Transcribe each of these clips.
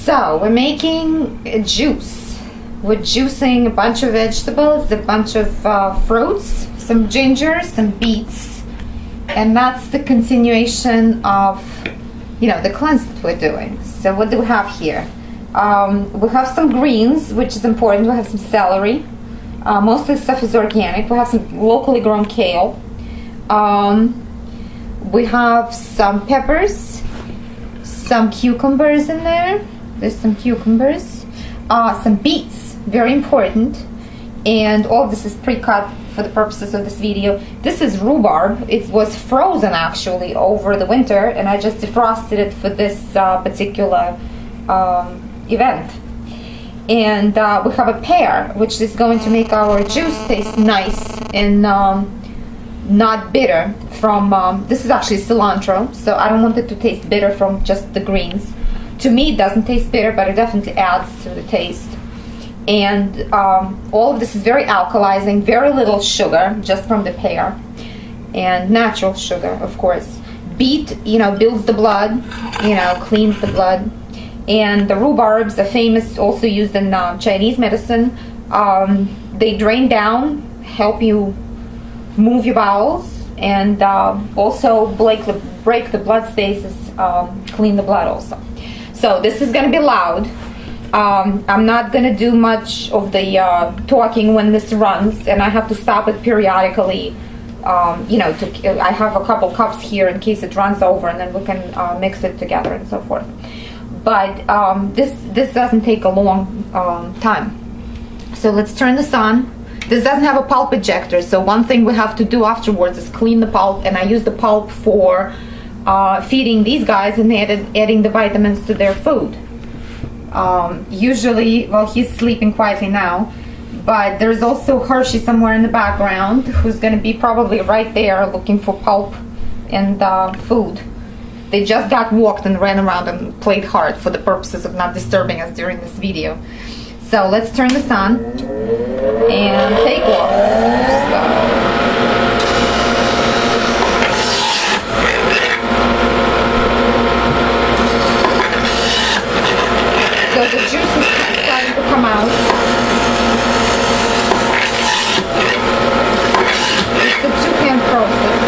So we're making a juice. We're juicing a bunch of vegetables, a bunch of fruits, some ginger, some beets, and that's the continuation of, you know, the cleanse that we're doing. So what do we have here? We have some greens, which is important. We have some celery. Mostly stuff is organic. We have some locally grown kale. We have some peppers, some cucumbers in there. There's some cucumbers, some beets, very important, and all of this is pre-cut for the purposes of this video. This is rhubarb. It was frozen actually over the winter, and I just defrosted it for this particular event. And we have a pear, which is going to make our juice taste nice and not bitter from, this is actually cilantro, so I don't want it to taste bitter from just the greens. To me, it doesn't taste bitter, but it definitely adds to the taste. And all of this is very alkalizing, very little sugar, just from the pear, and natural sugar, of course. Beet, you know, builds the blood, you know, cleans the blood. And the rhubarbs are famous, also used in Chinese medicine. They drain down, help you move your bowels, and also break the blood stasis, clean the blood also. So this is going to be loud. I'm not going to do much of the talking when this runs, and I have to stop it periodically. You know, I have a couple cups here in case it runs over, and then we can mix it together and so forth. But this doesn't take a long time. So let's turn this on. This doesn't have a pulp ejector, so one thing we have to do afterwards is clean the pulp, and I use the pulp for feeding these guys and adding the vitamins to their food. Usually, well, he's sleeping quietly now, but there's also Hershey somewhere in the background who's going to be probably right there looking for pulp and food. They just got walked and ran around and played hard for the purposes of not disturbing us during this video. So let's turn this on and take off. So the juice is starting to come out. It's a two-hand process.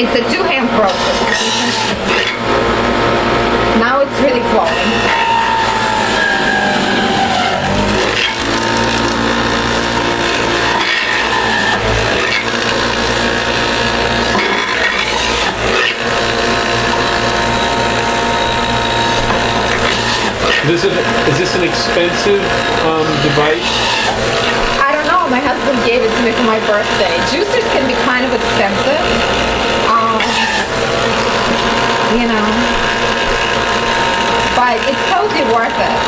It's a two-hand process. Now it's really flowing. Is this an expensive device? I don't know. My husband gave it to me for my birthday. Juicers can be kind of expensive. You know. But it's totally worth it.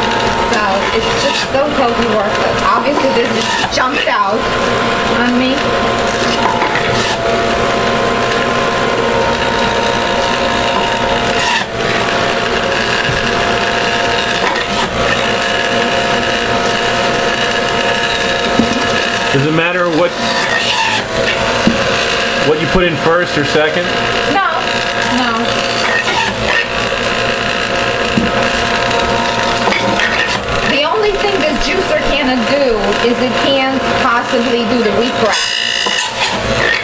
So it's just so totally worth it. Obviously this just jumped out on me. Does it matter what you put in first or second? No. The only thing this juicer cannot do is it can't possibly do the wheatgrass.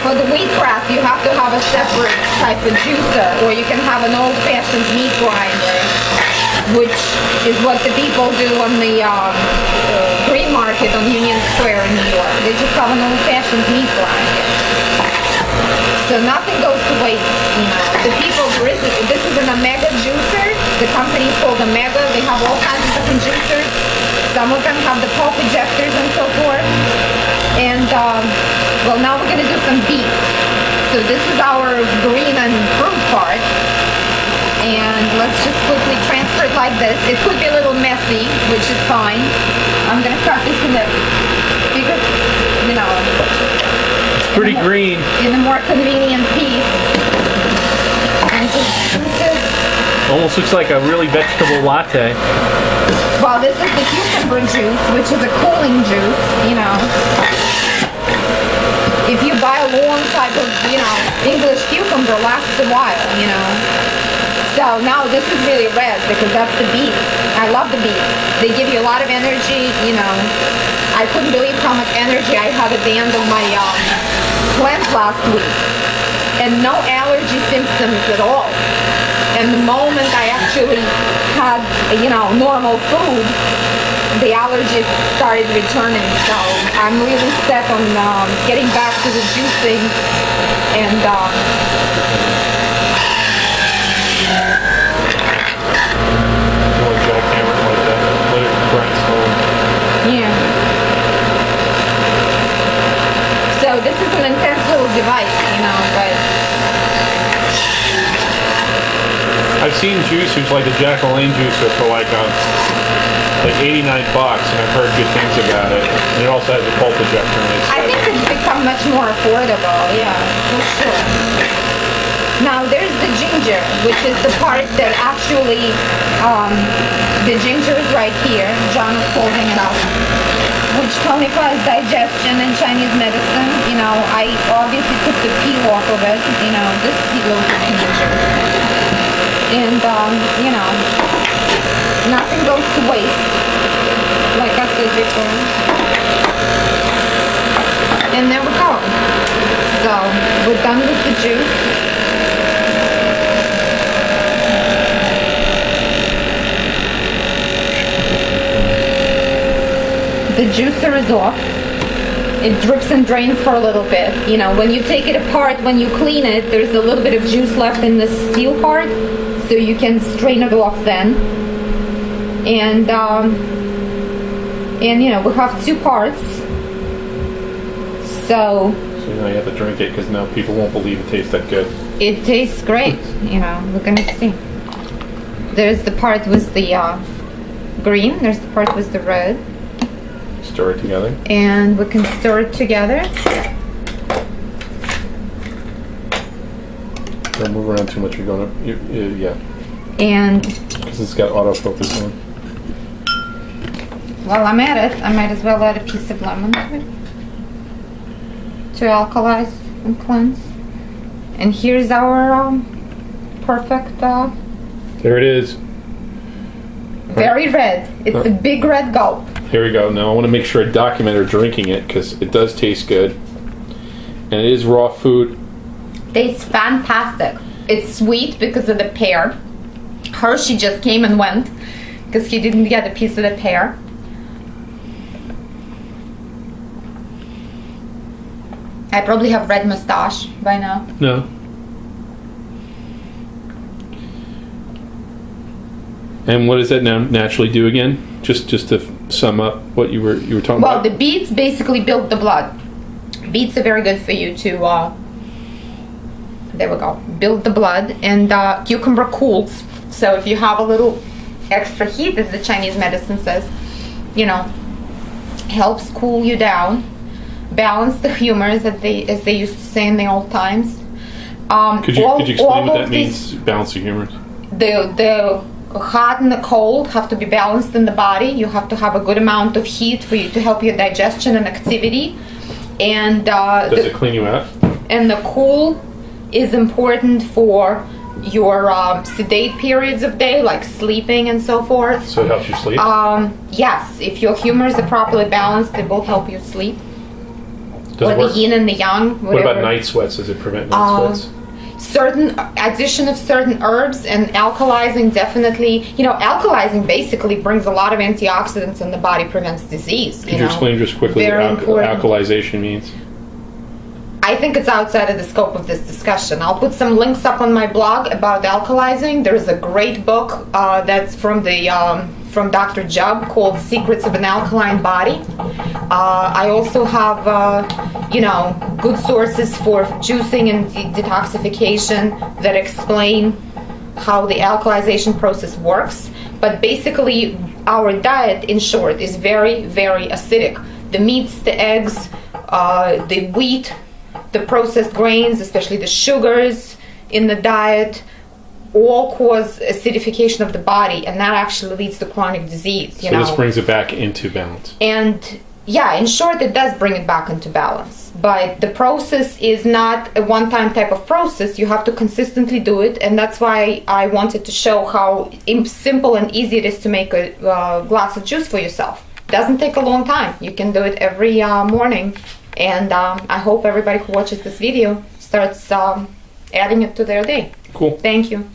For the wheatgrass, you have to have a separate type of juicer, or you can have an old-fashioned meat grinder, which is what the people do on the green market on Union Square in New York. They just have an old-fashioned meat grinder. So nothing goes to waste, you know. The people, this is an Omega juicer. The company is called Omega. They have all kinds of different juicers. Some of them have the pulp ejectors and so forth. And, well, now we're going to do some beets. So this is our green and fruit part. And let's just quickly transfer it like this. It could be a little messy, which is fine. I'm going to cut this in a bigger, you know. It's pretty green. In a more convenient piece. And just juice it. Almost looks like a really vegetable latte. Well, this is the cucumber juice, which is a cooling juice, you know. If you buy a long type of, you know, English cucumber, lasts a while, you know. So now this is really red because that's the beets. I love the beets. They give you a lot of energy, you know. I couldn't believe how much energy I had at the end of my cleanse last week. And no allergy symptoms at all. And the moment I actually had, you know, normal food, the allergies started returning. So I'm really set on getting back to the juicing and Jackhammer it like that. Let it grind slowly. yeah. So this is an intense little device, you know, but I've seen juicers like the Jack LaLanne juicer for like $89, and I've heard good things about it. And it also has a pulp ejector in it. I think it's become much more affordable, yeah, for sure. Now there's the ginger, which is the part that actually, the ginger is right here. John is holding it up, which tonifies digestion in Chinese medicine. You know, I obviously took the peel off of it. You know, this peel is ginger. And, you know, nothing goes to waste, like I said before. And there we go. So, we're done with the juice. The juicer is off. It drips and drains for a little bit. You know, when you take it apart, when you clean it, there's a little bit of juice left in the steel part, so you can strain it off then. And you know, we have two parts. So now you have to drink it because now people won't believe it tastes that good. it tastes great. You know, we're gonna see. There's the part with the green. There's the part with the red. Stir it together. And we can stir it together. Don't move around too much. You're going to, yeah. And Because it's got autofocus on. while I'm at it, I might as well add a piece of lemon to it to alkalize and cleanse. And here's our perfect. There it is. Very red. It's a big red gulp. Here we go. Now I want to make sure I document her drinking it because it does taste good. And it is raw food. Tastes fantastic. It's sweet because of the pear. Hershey just came and went because he didn't get a piece of the pear. I probably have red mustache by now. No. And what does that now naturally do again? Just to sum up what you were talking Well, about. the beets basically build the blood. Beets are very good for you to. There we go. Build the blood, and cucumber cools. So if you have a little extra heat, as the Chinese medicine says, you know, helps cool you down, balance the humors, as they used to say in the old times. Could you explain what that means? Balance the humors. The hot and the cold have to be balanced in the body. You have to have a good amount of heat for you to help your digestion and activity. And does it clean you out? And the cool is important for your sedate periods of day, like sleeping and so forth. So it helps you sleep? Yes, if your humors are properly balanced, it will help you sleep. Does or it work? the yin and the yang. What about night sweats? Does it prevent night sweats? Certain addition of certain herbs and alkalizing definitely, you know, alkalizing basically brings a lot of antioxidants in the body, prevents disease. Could you explain just quickly what alkalization means? I think it's outside of the scope of this discussion. I'll put some links up on my blog about alkalizing. There's a great book that's from Dr. Jubb called Secrets of an Alkaline Body. I also have, you know, good sources for juicing and detoxification that explain how the alkalization process works. But basically, our diet, in short, is very, very acidic. The meats, the eggs, the wheat, the processed grains, especially the sugars in the diet, all cause acidification of the body, and that actually leads to chronic disease. So this brings it back into balance. And yeah, in short, it does bring it back into balance. But the process is not a one-time type of process. You have to consistently do it, and that's why I wanted to show how simple and easy it is to make a glass of juice for yourself. It doesn't take a long time. You can do it every morning, and I hope everybody who watches this video starts adding it to their day. Cool. Thank you.